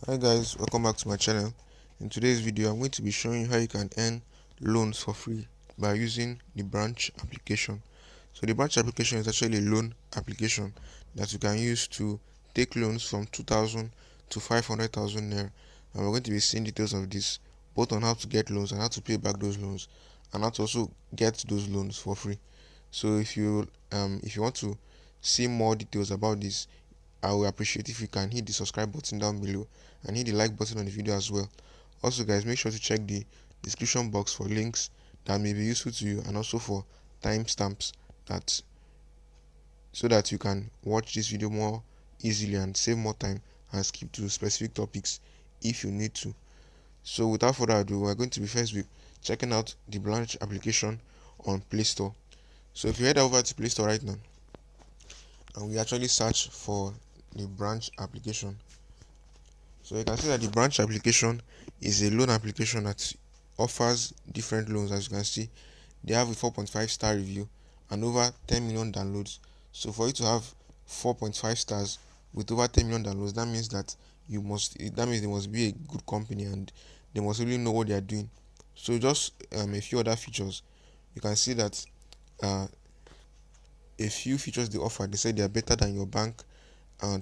Hi guys, welcome back to my channel. In today's video I'm going to be showing you how you can earn loans for free by using the branch application. So the branch application is actually a loan application that you can use to take loans from 2,000 to 500,000 naira, and we're going to be seeing details of this, both on how to get loans and how to pay back those loans, and how to also get those loans for free. So if you want to see more details about this, I will appreciate if you can hit the subscribe button down below and hit the like button on the video as well. Also guys, make sure to check the description box for links that may be useful to you, and also for timestamps that so that you can watch this video more easily and save more time and skip to specific topics if you need to. So without further ado, we're going to be first be checking out the branch application on Play Store. So if you head over to Play Store right now and we actually search for the branch application, so you can see that the branch application is a loan application that offers different loans. As you can see, they have a 4.5 star review and over 10 million downloads. So for you to have 4.5 stars with over 10 million downloads, that means they must be a good company and they must really know what they are doing. So just a few other features, you can see that uh, a few features they offer. They say they are better than your bank,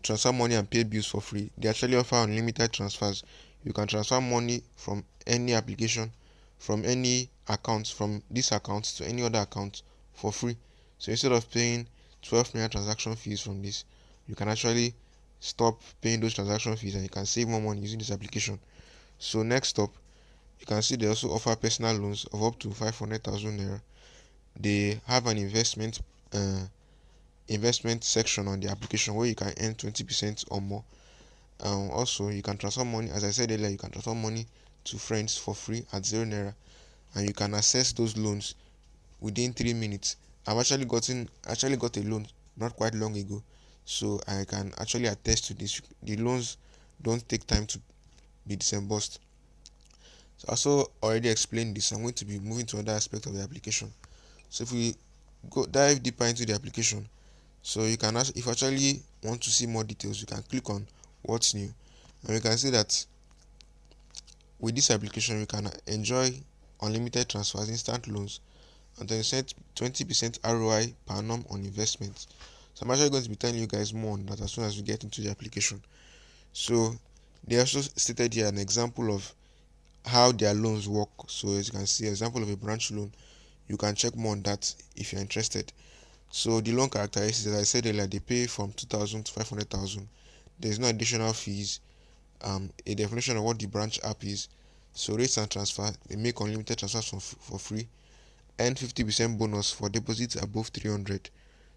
transfer money and pay bills for free. They actually offer unlimited transfers. You can transfer money from any application, from any account, from this account to any other account for free. So instead of paying 12 naira transaction fees from this, you can actually stop paying those transaction fees and you can save more money using this application. So next up, you can see they also offer personal loans of up to 500,000 naira. They have an investment section on the application where you can earn 20% or more. Also, you can transfer money, as I said earlier, you can transfer money to friends for free at 0 naira, and you can access those loans within 3 minutes. I've actually got a loan not quite long ago, so I can actually attest to this. The loans don't take time to be disbursed. So I also already explained this. I'm going to be moving to another aspect of the application. So if we go dive deeper into the application, so you can if you actually want to see more details, you can click on what's new, and you can see that with this application you can enjoy unlimited transfers, instant loans, and then set 20% ROI per annum on investments. So I'm actually going to be telling you guys more on that as soon as we get into the application. So they also stated here an example of how their loans work. So as you can see, example of a branch loan, you can check more on that if you're interested. So the loan characteristics, as I said earlier, they pay from 2,000 to 500,000. There's no additional fees. A definition of what the branch app is. So rates and transfer, they make unlimited transfers for free, and 50% bonus for deposits above 300.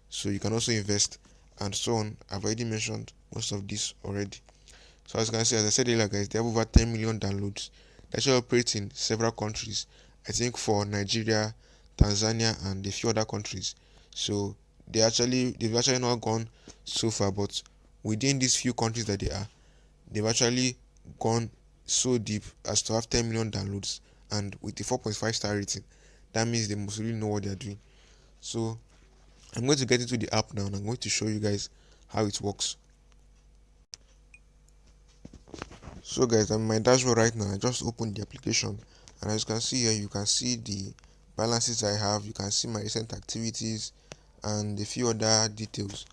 So you can also invest and so on. I've already mentioned most of this already. So as you can see, as I said earlier, guys, they have over 10 million downloads. They actually operate in several countries. I think for Nigeria, Tanzania, and a few other countries. So they've actually not gone so far, but within these few countries that they are, they've actually gone so deep as to have 10 million downloads, and with a 4.5 star rating. That means they must really know what they're doing. So I'm going to get into the app now and I'm going to show you guys how it works. So guys, I'm in my dashboard right now. I just opened the application, and as you can see here, you can see the balances I have, you can see my recent activities and a few other details.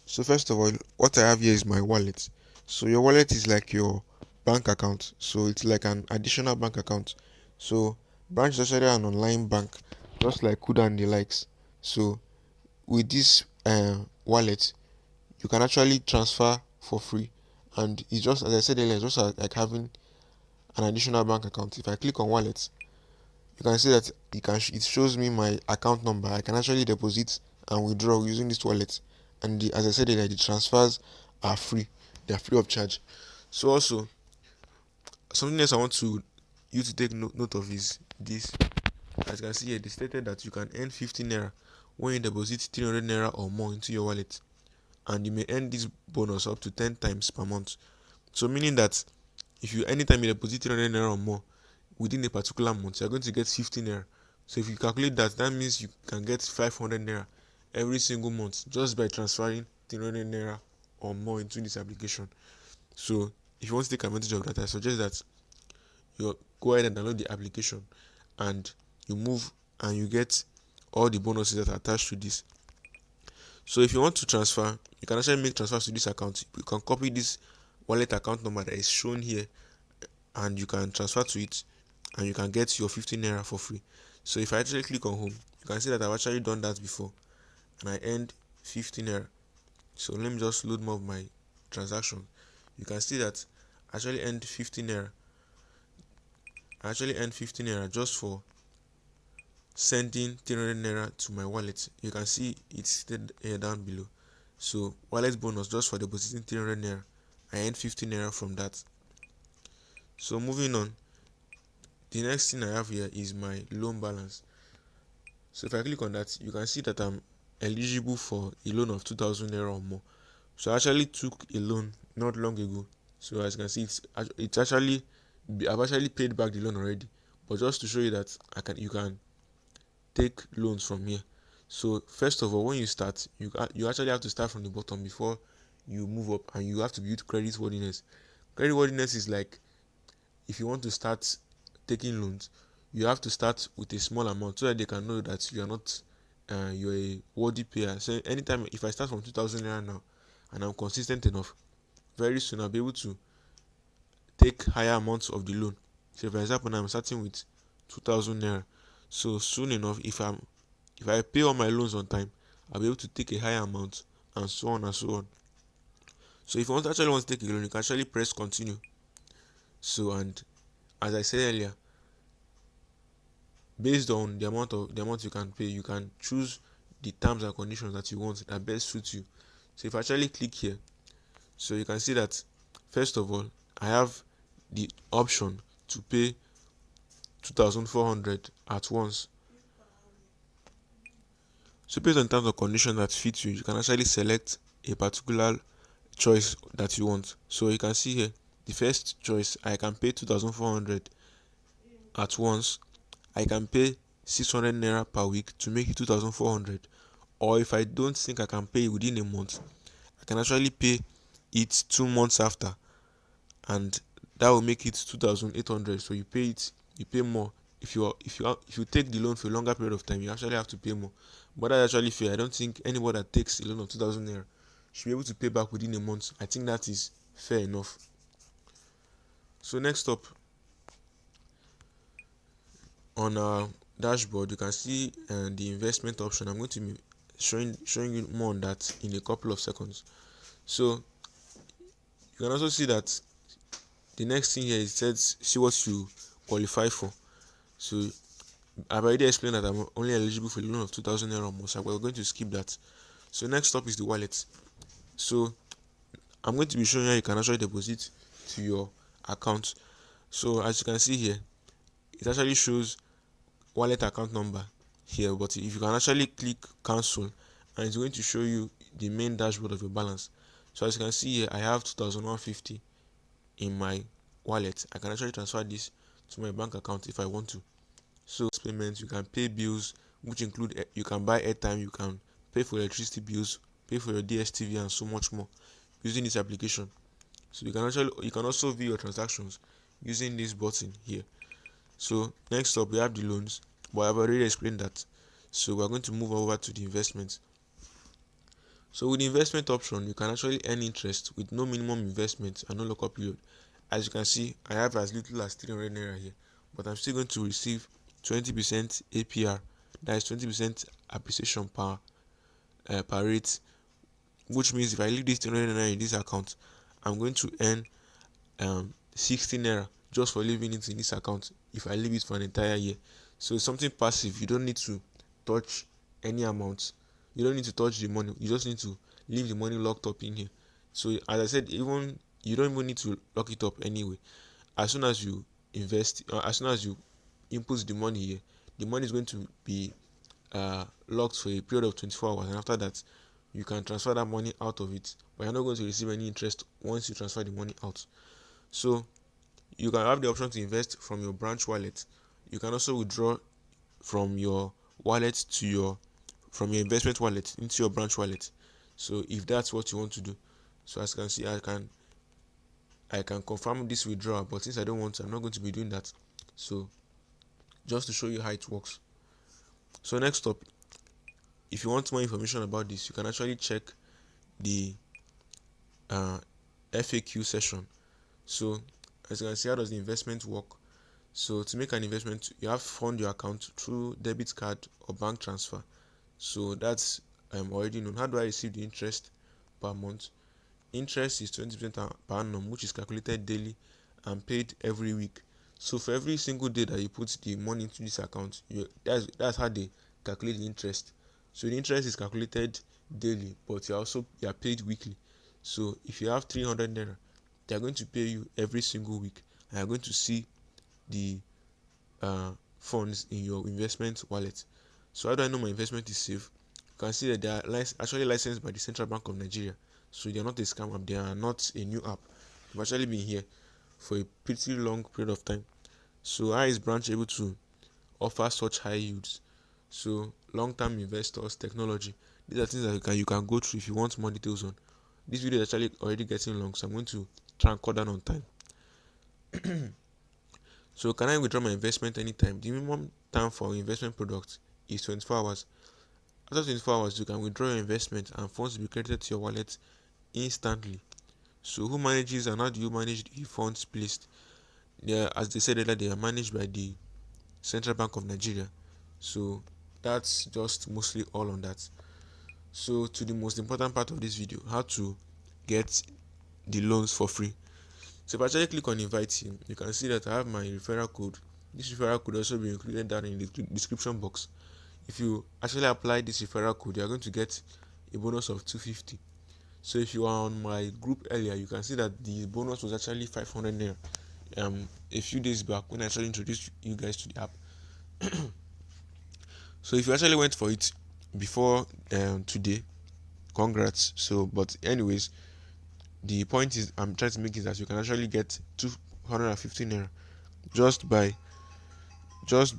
So first of all, what I have here is my wallet. So your wallet is like your bank account, so it's like an additional bank account. So branch is actually an online bank, just like Kuda and the likes. So with this wallet, you can actually transfer for free, and it's just, as I said earlier, it's just like having an additional bank account. If I click on wallet, you can see that it shows me my account number. I can actually deposit and withdraw using this wallet, and as I said earlier, the transfers are free. They are free of charge. So also, something else I want you to take note of is this. As you can see here, they stated that you can earn 15 naira when you deposit 300 naira or more into your wallet, and you may earn this bonus up to 10 times per month. So meaning that if you anytime you deposit 300 naira or more within a particular month, you're going to get 15 naira. So if you calculate that, that means you can get 500 naira every single month just by transferring 300 naira or more into this application. So if you want to take advantage of that, I suggest that you go ahead and download the application and you move and you get all the bonuses that are attached to this. So if you want to transfer, you can actually make transfers to this account. You can copy this wallet account number that is shown here and you can transfer to it and you can get your 15 naira for free. So if I actually click on home, you can see that I've actually done that before and I earned 15 naira. So let me just load more of my transaction. You can see that I actually earned 15 naira. I actually earned 15 naira just for sending 300 naira to my wallet. You can see it's stated here down below. So wallet bonus just for depositing 300 naira. I earned 15 naira from that. So moving on, the next thing I have here is my loan balance. So if I click on that, you can see that I'm eligible for a loan of 2000 naira or more. So I actually took a loan not long ago. So as you can see, I've actually paid back the loan already. But just to show you that you can take loans from here. So first of all, when you start, you actually have to start from the bottom before you move up, and you have to build credit worthiness. Credit worthiness is like, if you want to start taking loans, you have to start with a small amount so that they can know that you are not you're a worthy payer. So anytime, if I start from 2000 naira now and I'm consistent enough, very soon I'll be able to take higher amounts of the loan. So for example, now I'm starting with 2000 naira. So soon enough, if I pay all my loans on time, I'll be able to take a higher amount, and so on and so on. So if you actually want to take a loan, you can actually press continue. So, and as I said earlier, based on the amount you can pay, you can choose the terms and conditions that you want that best suits you. So if I actually click here, so you can see that first of all, I have the option to pay 2400 at once. So based on terms and conditions that fit you, you can actually select a particular choice that you want. So you can see here, the first choice, I can pay 2400 at once. I can pay 600 naira per week to make it 2400. Or if I don't think I can pay within a month, I can actually pay it 2 months after, and that will make it 2800. So you pay more. If you take the loan for a longer period of time, you actually have to pay more. But that's actually fair. I don't think anybody that takes a loan of 2000 naira should be able to pay back within a month. I think that is fair enough. So next up, on our dashboard, you can see the investment option. I'm going to be showing you more on that in a couple of seconds. So you can also see that the next thing here, it says see what you qualify for. So I've already explained that I'm only eligible for a loan of 2000 naira or more, so we're going to skip that. So next up is the wallet. So I'm going to be showing you how you can actually deposit to your account. So as you can see here, it actually shows wallet account number here, but if you can actually click cancel, and it's going to show you the main dashboard of your balance. So as you can see here, I have 2150 in my wallet. I can actually transfer this to my bank account if I want to. So payments, you can pay bills, which include you can buy airtime, you can pay for electricity bills, pay for your DSTV, and so much more using this application. So you can also view your transactions using this button here. So next up, we have the loans, but I've already explained that. So we're going to move over to the investment. So with the investment option, you can actually earn interest with no minimum investment and no lockup period. As you can see, I have as little as 300 naira here, but I'm still going to receive 20% APR, that is 20% appreciation per rate, which means if I leave this 300 naira in this account, I'm going to earn 60 naira just for leaving it in this account if I leave it for an entire year. So it's something passive. You don't need to touch any amount, you don't need to touch the money, you just need to leave the money locked up in here. So as I said, even you don't even need to lock it up anyway. As soon as you invest, as soon as you input the money here, the money is going to be locked for a period of 24 hours, and after that you can transfer that money out of it, but you're not going to receive any interest once you transfer the money out. So you can have the option to invest from your branch wallet. You can also withdraw from your wallet to from your investment wallet into your branch wallet. So if that's what you want to do, so as you can see, I can confirm this withdrawal, but since I don't want to, I'm not going to be doing that. So just to show you how it works. So next up, if you want more information about this, you can actually check the FAQ session. So as you can see, how does the investment work? So to make an investment, you have to fund your account through debit card or bank transfer. So that's already known. How do I receive the interest per month? Interest is 20% per annum, which is calculated daily and paid every week. So for every single day that you put the money into this account, that's how they calculate the interest. So the interest is calculated daily, but you are paid weekly. So if you have 300 naira, they are going to pay you every single week, and you are going to see the funds in your investment wallet. So how do I know my investment is safe? You can see that they are actually licensed by the Central Bank of Nigeria. So they are not a scam app, they are not a new app. They've actually been here for a pretty long period of time. So how is branch able to offer such high yields? So long-term investors, technology, these are things that you can go through if you want more details on. This video is actually already getting long, so I'm going to try and cut down on time. So can I withdraw my investment anytime? The minimum time for investment products is 24 hours. After 24 hours, you can withdraw your investment and funds will be credited to your wallet instantly. So who manages and how do you manage the funds placed? As they said earlier, they are managed by the Central Bank of Nigeria. So that's just mostly all on that. So to the most important part of this video, how to get the loans for free. So if I actually click on invite him, you can see that I have my referral code. This referral could also be included down in the description box. If you actually apply this referral code, you are going to get a bonus of 250. So if you are on my group earlier, you can see that the bonus was actually 500 naira a few days back when I actually introduced you guys to the app. So if you actually went for it before today, congrats. So but anyways, the point is I'm trying to make is that you can actually get 250 naira just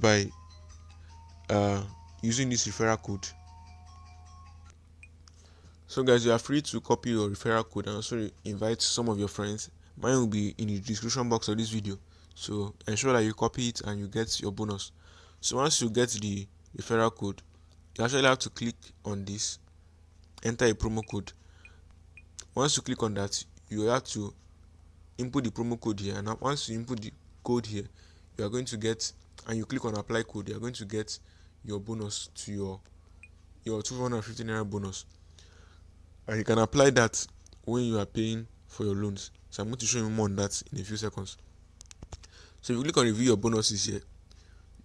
by uh using this referral code. So guys, you are free to copy your referral code and also invite some of your friends. Mine will be in the description box of this video, so ensure that you copy it and you get your bonus. So once you get the referral code, you actually have to click on this, enter a promo code. Once you click on that, you have to input the promo code here, and once you input the code here, you are going to get, and you click on apply code, you are going to get your bonus to your 250 naira bonus, and you can apply that when you are paying for your loans. So I'm going to show you more on that in a few seconds. So if you click on review your bonuses here,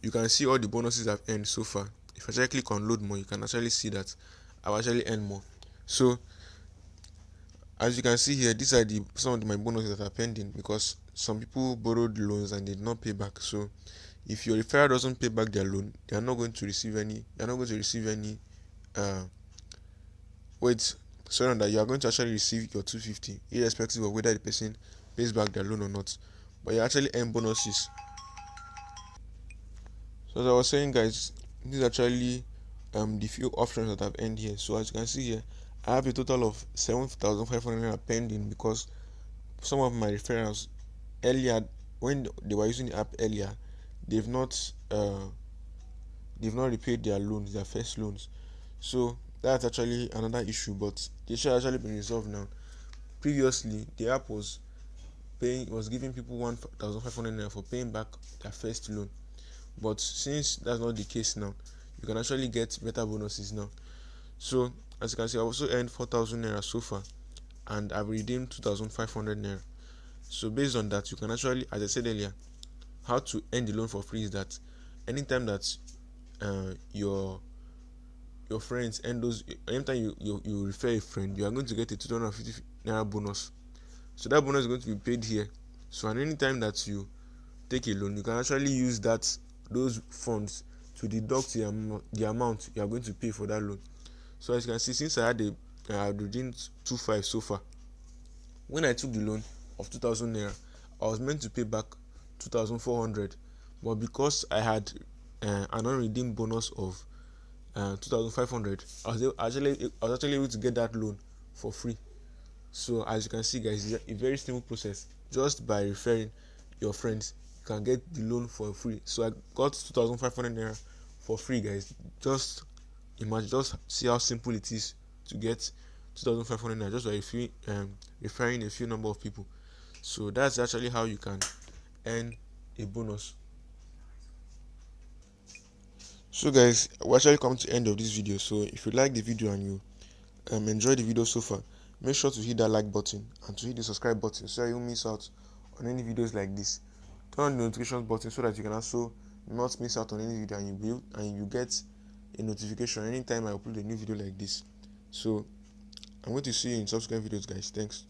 you can see all the bonuses I've earned so far. If I actually click on load more, you can actually see that I've actually earned more. So as you can see here, these are some of my bonuses that are pending because some people borrowed loans and did not pay back. So if your referral doesn't pay back their loan, they are not going to receive any. They are not going to receive any. Sorry, that you are going to actually receive your 250, irrespective of whether the person pays back their loan or not. But you actually earn bonuses. So as I was saying, guys, these are actually the few options that I've earned here. So as you can see here, I have a total of 7,500 pending because some of my referrals earlier, when they were using the app earlier, they've not repaid their loans, their first loans. So that's actually another issue, but the issue has actually been resolved now. Previously, the app was giving people 1,500 naira for paying back their first loan, but since that's not the case now, you can actually get better bonuses now. So as you can see, I also earned 4,000 naira so far, and I've redeemed 2,500 naira. So based on that, you can actually, as I said earlier, how to earn the loan for free is that anytime that your friends and those, anytime you refer a friend, you are going to get a 250 naira bonus. So that bonus is going to be paid here. So and anytime that you take a loan, you can actually use those funds to deduct the amount you are going to pay for that loan. So as you can see, since I had redeemed 2,500 so far, when I took the loan of 2,000 naira, I was meant to pay back 2,400, but because I had an unredeemed bonus of 2,500, I was actually able to get that loan for free. So as you can see guys, it's a very simple process. Just by referring your friends, you can get the loan for free. So I got 2,500 naira for free guys. Just imagine, just see how simple it is to get 2,500 naira just by referring a few number of people. So that's actually how you can earn a bonus. So guys, we actually come to the end of this video. So if you like the video and you enjoy the video so far, make sure to hit that like button and to hit the subscribe button so you won't miss out on any videos like this. Turn on the notifications button so that you can also not miss out on any video, and you get a notification anytime I upload a new video like this. So I'm going to see you in subsequent videos guys. Thanks.